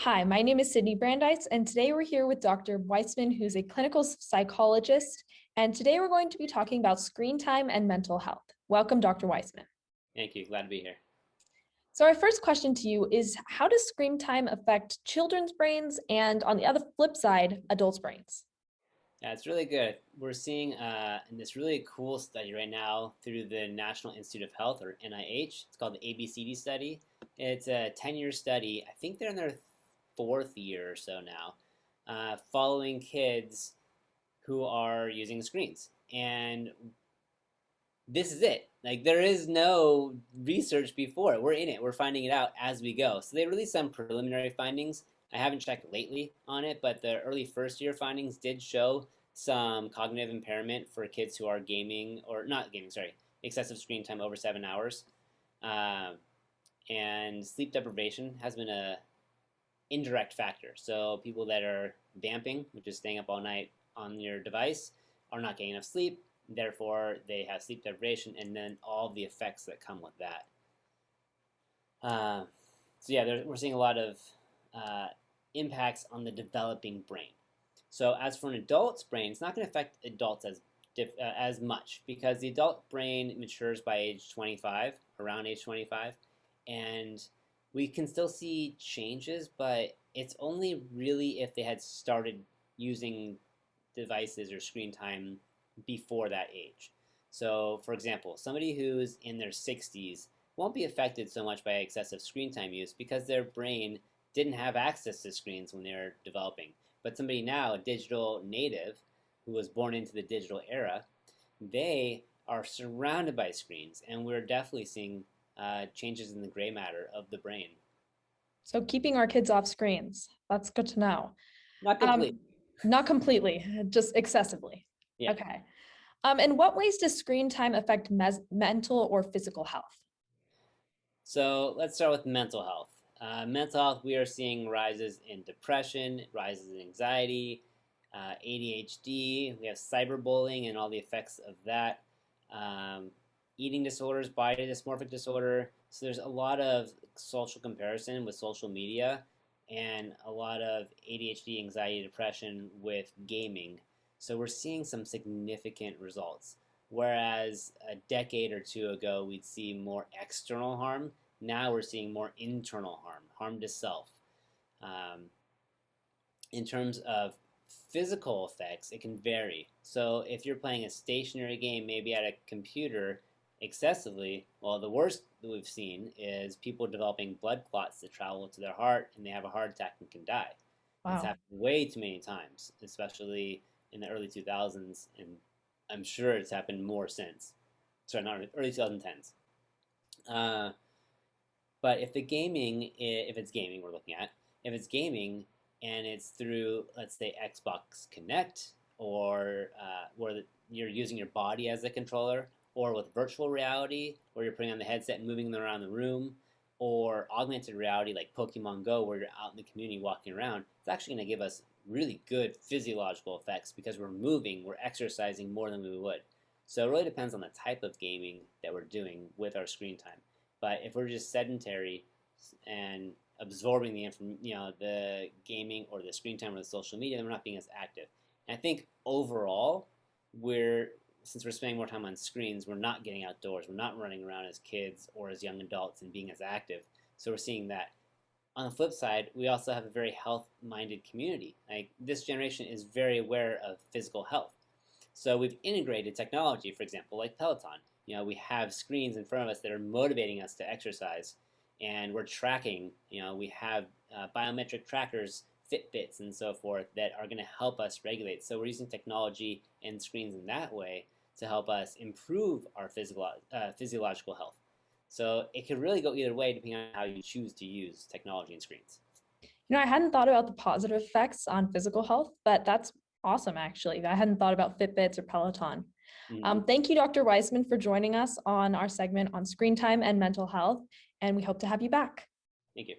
Hi, my name is Sydney Brandeis, and today we're here with Dr. Weissman, who's a clinical psychologist. And today we're going to be talking about screen time and mental health. Welcome, Dr. Weissman. Thank you. Glad to be here. So our first question to you is, how does screen time affect children's brains and, on the other flip side, adults' brains? Yeah, it's really good. We're seeing in this really cool study right now through the National Institute of Health, or NIH. It's called the ABCD study. It's a 10-year study. I think they're in their fourth year or so now, following kids who are using screens. And this is it. Like, there is no research before it. We're in it. We're finding it out as we go. So they released some preliminary findings. I haven't checked lately on it, but the early first year findings did show some cognitive impairment for kids who are gaming, or not gaming, sorry, excessive screen time over 7 hours. And sleep deprivation has been a indirect factor. So people that are vamping, which is staying up all night on your device, are not getting enough sleep. Therefore, they have sleep deprivation, and then all the effects that come with that. So yeah, we're seeing a lot of impacts on the developing brain. So as for an adult's brain, it's not going to affect adults as much, because the adult brain matures by age 25, around age 25, and we can still see changes, but it's only really if they had started using devices or screen time before that age. So, for example, somebody who's in their 60s won't be affected so much by excessive screen time use because their brain didn't have access to screens when they were developing. But somebody now, a digital native, who was born into the digital era, they are surrounded by screens, and we're definitely seeing changes in the gray matter of the brain. So keeping our kids off screens, that's good to know. Not completely. Not completely, just excessively. Yeah. Okay. In what ways does screen time affect mental or physical health? So let's start with mental health. Mental health, we are seeing rises in depression, rises in anxiety, ADHD. We have cyberbullying and all the effects of that. Eating disorders, body dysmorphic disorder. So there's a lot of social comparison with social media, and a lot of ADHD, anxiety, depression with gaming. So we're seeing some significant results. Whereas a decade or two ago, we'd see more external harm. Now we're seeing more internal harm, harm to self. In terms of physical effects, it can vary. So if you're playing a stationary game, maybe at a computer excessively, well, the worst that we've seen is people developing blood clots that travel to their heart, and they have a heart attack and can die. Wow. It's happened way too many times, especially in the early 2000s, and I'm sure it's happened more since. Sorry, not early 2010s. But if it's gaming we're looking at, if it's gaming and it's through, let's say, Xbox Connect, or where you're using your body as a controller, or with virtual reality, where you're putting on the headset and moving them around the room, or augmented reality like Pokemon Go, where you're out in the community walking around, it's actually going to give us really good physiological effects because we're moving, we're exercising more than we would. So it really depends on the type of gaming that we're doing with our screen time. But if we're just sedentary and absorbing the gaming or the screen time or the social media, then we're not being as active. And I think overall, since we're spending more time on screens, we're not getting outdoors. We're not running around as kids or as young adults and being as active. So we're seeing that. On the flip side, we also have a very health-minded community. Like, this generation is very aware of physical health. So we've integrated technology, for example, like Peloton. We have screens in front of us that are motivating us to exercise, and we're tracking. We have biometric trackers, Fitbits, and so forth that are going to help us regulate. So we're using technology and screens in that way to help us improve our physiological health. So it could really go either way depending on how you choose to use technology and screens. I hadn't thought about the positive effects on physical health, but that's awesome, actually. I hadn't thought about Fitbits or Peloton. Thank you, Dr. Weissman, for joining us on our segment on screen time and mental health, and we hope to have you back. Thank you.